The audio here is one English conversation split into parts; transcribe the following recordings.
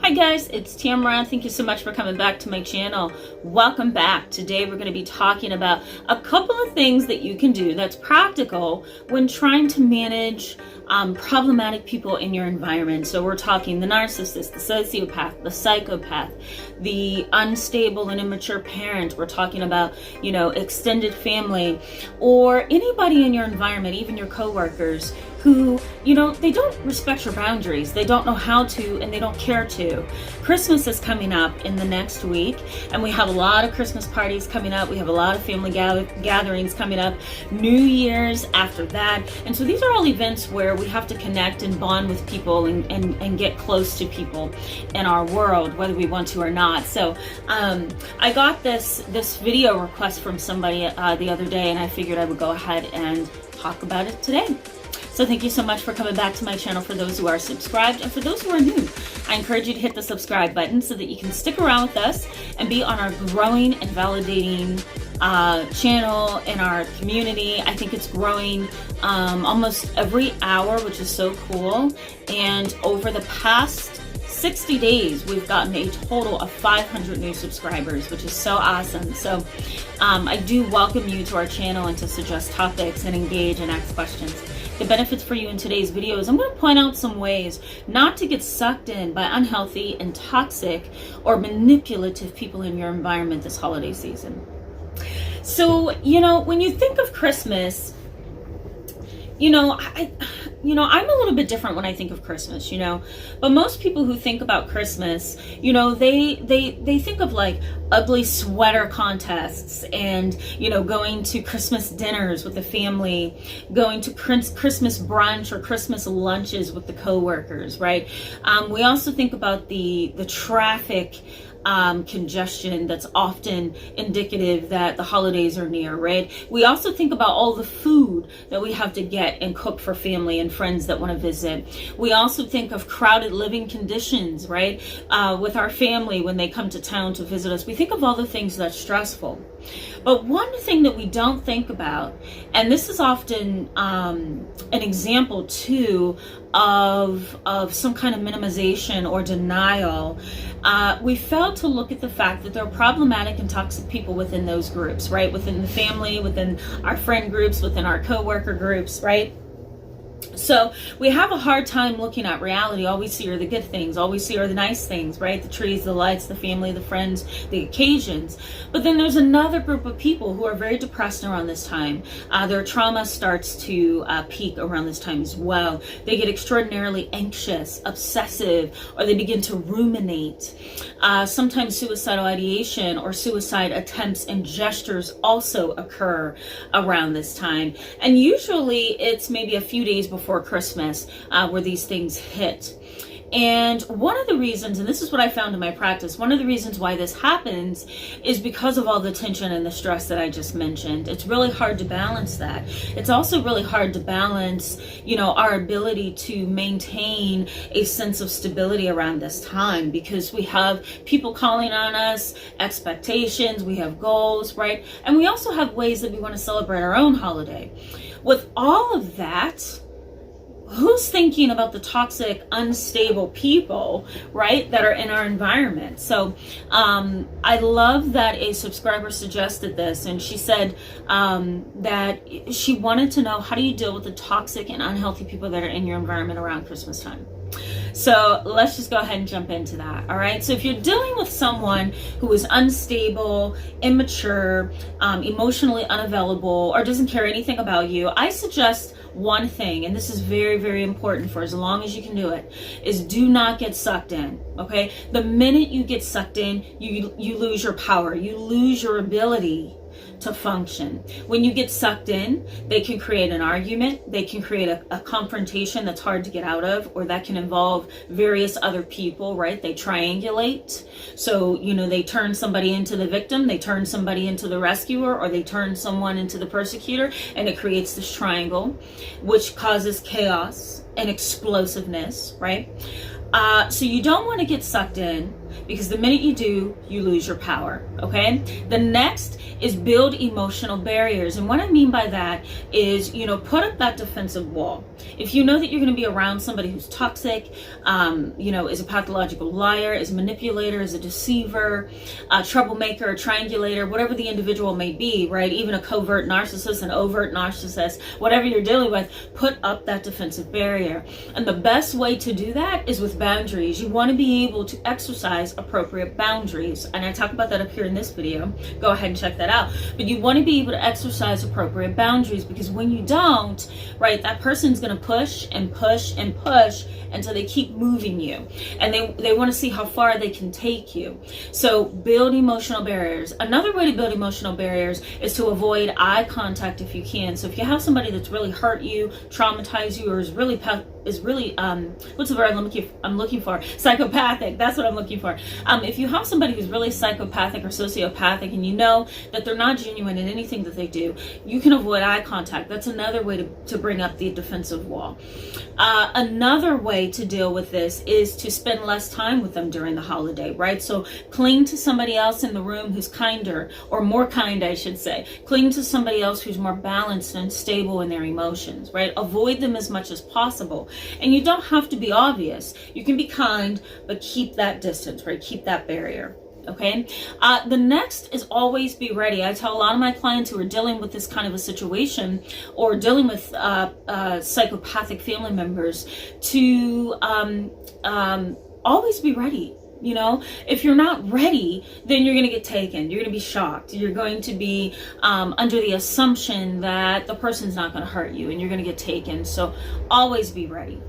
Hi guys, it's Tamara. Thank you so much for coming back to my channel. Welcome back. Today we're going to be talking about a couple of things that you can do that's practical when trying to manage problematic people in your environment. So we're talking the narcissist, the sociopath, the psychopath, the unstable and immature parent. We're talking about, extended family, or anybody in your environment, even your coworkers, who, they don't respect your boundaries. They don't know how to, and they don't care to. Christmas is coming up in the next week, and we have a lot of Christmas parties coming up. We have a lot of family gatherings coming up. New Year's after that. And so these are all events where we have to connect and bond with people and get close to people in our world, whether we want to or not. So I got this video request from somebody the other day, and I figured I would go ahead and talk about it today. So thank you so much for coming back to my channel. For those who are subscribed and for those who are new, I encourage you to hit the subscribe button so that you can stick around with us and be on our growing and validating channel in our community. I think it's growing almost every hour, which is so cool. And over the past 60 days, we've gotten a total of 500 new subscribers, which is so awesome. So I do welcome you to our channel and to suggest topics and engage and ask questions. The benefits for you in today's video is I'm going to point out some ways not to get sucked in by unhealthy and toxic or manipulative people in your environment this holiday season. So, when you think of Christmas, I'm a little bit different when I think of Christmas, but most people who think about Christmas, they think of like ugly sweater contests and, going to Christmas dinners with the family, going to Christmas brunch or Christmas lunches with the coworkers, right? We also think about the traffic congestion that's often indicative that the holidays are near, right? We also think about all the food that we have to get and cook for family and friends that want to visit. We also think of crowded living conditions, right? With our family when they come to town to visit us. We think of all the things that's stressful. But one thing that we don't think about, and this is often an example too of some kind of minimization or denial, we fail to look at the fact that there are problematic and toxic people within those groups, right? Within the family, within our friend groups, within our coworker groups, right? So we have a hard time looking at reality. All we see are the good things. All we see are the nice things, right? The trees, the lights, the family, the friends, the occasions. But then there's another group of people who are very depressed around this time. Their trauma starts to peak around this time as well. They get extraordinarily anxious, obsessive, or they begin to ruminate. Sometimes suicidal ideation or suicide attempts and gestures also occur around this time. And usually it's maybe a few days before Christmas where these things hit. And one of the reasons, and this is what I found in my practice, one of the reasons why this happens is because of all the tension and the stress that I just mentioned. It's really hard to balance that. It's also really hard to balance, our ability to maintain a sense of stability around this time, because we have people calling on us, expectations, we have goals, right? And we also have ways that we want to celebrate our own holiday. With all of that, who's thinking about the toxic, unstable people, right, that are in our environment? So I love that a subscriber suggested this, and she said that she wanted to know, how do you deal with the toxic and unhealthy people that are in your environment around Christmas time? So let's just go ahead and jump into that. All right. So if you're dealing with someone who is unstable, immature, emotionally unavailable, or doesn't care anything about you, I suggest one thing, and this is very, very important for as long as you can do it, is do not get sucked in. Okay. The minute you get sucked in, you lose your power. You lose your ability to function. When you get sucked in, they can create an argument, they can create a confrontation that's hard to get out of, or that can involve various other people, right? They triangulate. So, they turn somebody into the victim, they turn somebody into the rescuer, or they turn someone into the persecutor, and it creates this triangle, which causes chaos and explosiveness, right? So you don't want to get sucked in. because the minute you do, you lose your power, okay? The next is build emotional barriers. And what I mean by that is, put up that defensive wall. If you know that you're going to be around somebody who's toxic, is a pathological liar, is a manipulator, is a deceiver, a troublemaker, a triangulator, whatever the individual may be, right? Even a covert narcissist, an overt narcissist, whatever you're dealing with, put up that defensive barrier. And the best way to do that is with boundaries. You want to be able to exercise appropriate boundaries. And I talk about that up here in this video. Go ahead and check that out. But you want to be able to exercise appropriate boundaries, because when you don't, right, that person's going to push and push and push until they keep moving you, and they want to see how far they can take you. So build emotional barriers. Another way to build emotional barriers is to avoid eye contact if you can. So if you have somebody that's really hurt you, traumatized you, or is really what's the word I'm looking for? Psychopathic. That's what I'm looking for. If you have somebody who's really psychopathic or sociopathic, and you know that they're not genuine in anything that they do, you can avoid eye contact. That's another way to bring up the defensive wall. Another way to deal with this is to spend less time with them during the holiday, right? So cling to somebody else in the room who's kinder, or more kind, I should say. Cling to somebody else who's more balanced and stable in their emotions, right? Avoid them as much as possible. And you don't have to be obvious. You can be kind, but keep that distance, right? Keep that barrier. Okay. The next is always be ready. I tell a lot of my clients who are dealing with this kind of a situation, or dealing with psychopathic family members, to always be ready. If you're not ready, then you're going to get taken. You're going to be shocked. You're going to be under the assumption that the person's not going to hurt you, and you're going to get taken. So always be ready.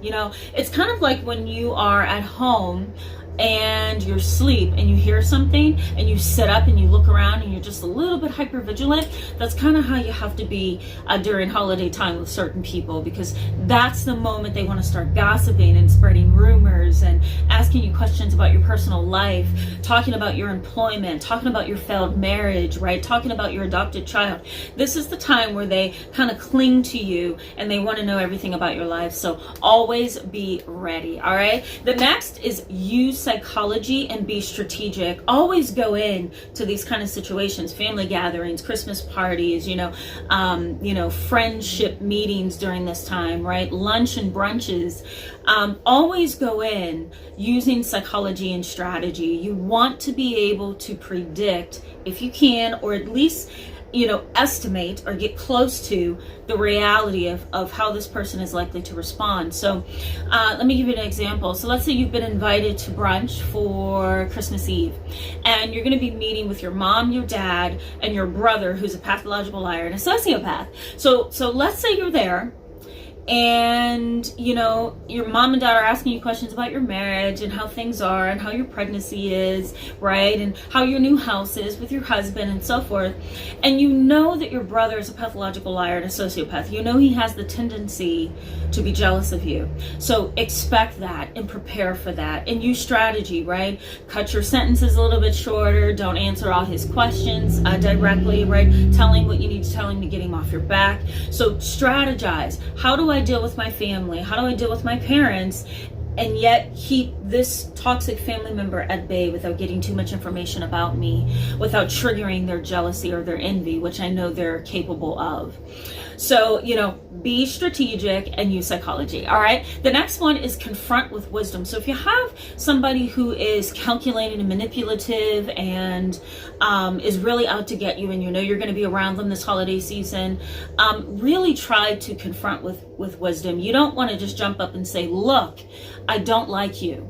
It's kind of like when you are at home and you're asleep and you hear something and you sit up and you look around and you're just a little bit hyper vigilant. That's kind of how you have to be during holiday time with certain people, because that's the moment they want to start gossiping and spreading rumors and asking you questions about your personal life, talking about your employment, talking about your failed marriage, right? Talking about your adopted child. This is the time where they kind of cling to you and they want to know everything about your life. So always be ready. All right. The next is use psychology and be strategic. Always go in to these kind of situations, family gatherings, Christmas parties, friendship meetings during this time, right? Lunch and brunches. Always go in using psychology and strategy. You want to be able to predict, if you can, or at least estimate or get close to the reality of how this person is likely to respond. So let me give you an example. So let's say you've been invited to brunch for Christmas Eve, and you're going to be meeting with your mom, your dad, and your brother, who's a pathological liar and a sociopath. So let's say you're there, and your mom and dad are asking you questions about your marriage and how things are and how your pregnancy is, right, and how your new house is with your husband and so forth. And you know that your brother is a pathological liar and a sociopath. You know he has the tendency to be jealous of you. So expect that and prepare for that, and use strategy, right? Cut your sentences a little bit shorter. Don't answer all his questions directly, right? Tell him what you need to tell him to get him off your back. So strategize. How do I deal with my family? How do I deal with my parents and yet keep this toxic family member at bay without getting too much information about me, without triggering their jealousy or their envy, which I know they're capable of? So, be strategic and use psychology. All right. The next one is confront with wisdom. So if you have somebody who is calculating and manipulative and is really out to get you, and you're going to be around them this holiday season, really try to confront with wisdom. You don't want to just jump up and say, look, I don't like you,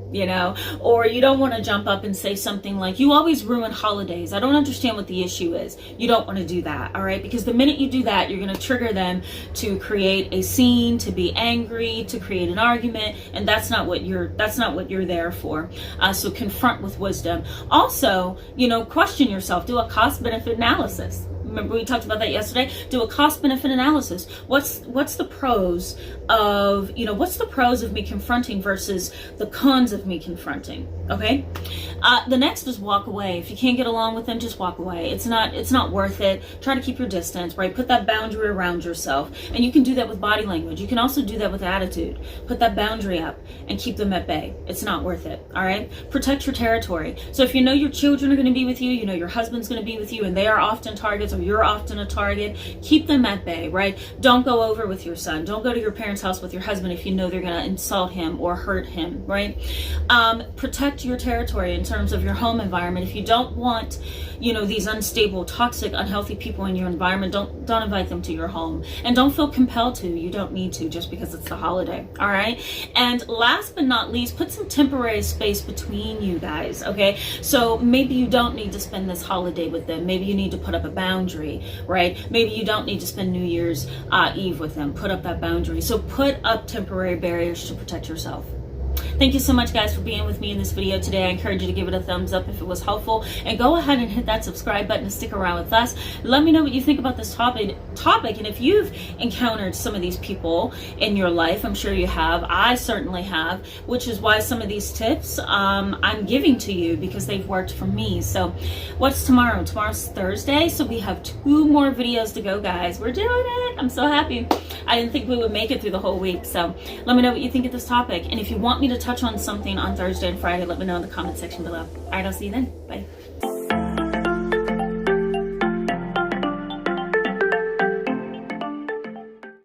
or you don't want to jump up and say something like, you always ruin holidays. I don't understand what the issue is. You don't want to do that. All right. Because the minute you do that, you're going to trigger them to create a scene, to be angry, to create an argument. And that's not what you're there for. So confront with wisdom. Also, question yourself, do a cost benefit analysis. Remember we talked about that yesterday? Do a cost benefit analysis. What's the pros of, you know, what's the pros of me confronting versus the cons of me confronting. Okay. The next is walk away. If you can't get along with them, just walk away. It's not worth it. Try to keep your distance, right? Put that boundary around yourself. And you can do that with body language. You can also do that with attitude. Put that boundary up and keep them at bay. It's not worth it. All right. Protect your territory. So if you know your children are going to be with you, you know your husband's going to be with you, and they are often targets, or you're often a target, keep them at bay, right? Don't go over with your son. Don't go to your parents' house with your husband if you know they're going to insult him or hurt him, right? Protect your territory in terms of your home environment. If you don't want, you know, these unstable, toxic, unhealthy people in your environment, don't invite them to your home, and don't feel compelled to. You don't need to just because it's the holiday. All right. And last but not least, put some temporary space between you guys. Okay. So maybe you don't need to spend this holiday with them. Maybe you need to put up a boundary, right? Maybe you don't need to spend New Year's Eve with them. Put up that boundary. So put up temporary barriers to protect yourself. Thank you so much, guys, for being with me in this video today. I encourage you to give it a thumbs up if it was helpful, and go ahead and hit that subscribe button to stick around with us. Let me know what you think about this topic, and if you've encountered some of these people in your life. I'm sure you have. I certainly have, which is why some of these tips I'm giving to you, because they've worked for me. So what's tomorrow? Tomorrow's Thursday, so we have 2 more videos to go, guys. We're doing it. I'm so happy. I didn't think we would make it through the whole week. So let me know what you think of this topic, and if you want me to touch on something on Thursday and Friday, let me know in the comment section below. All right, I'll see you then. Bye.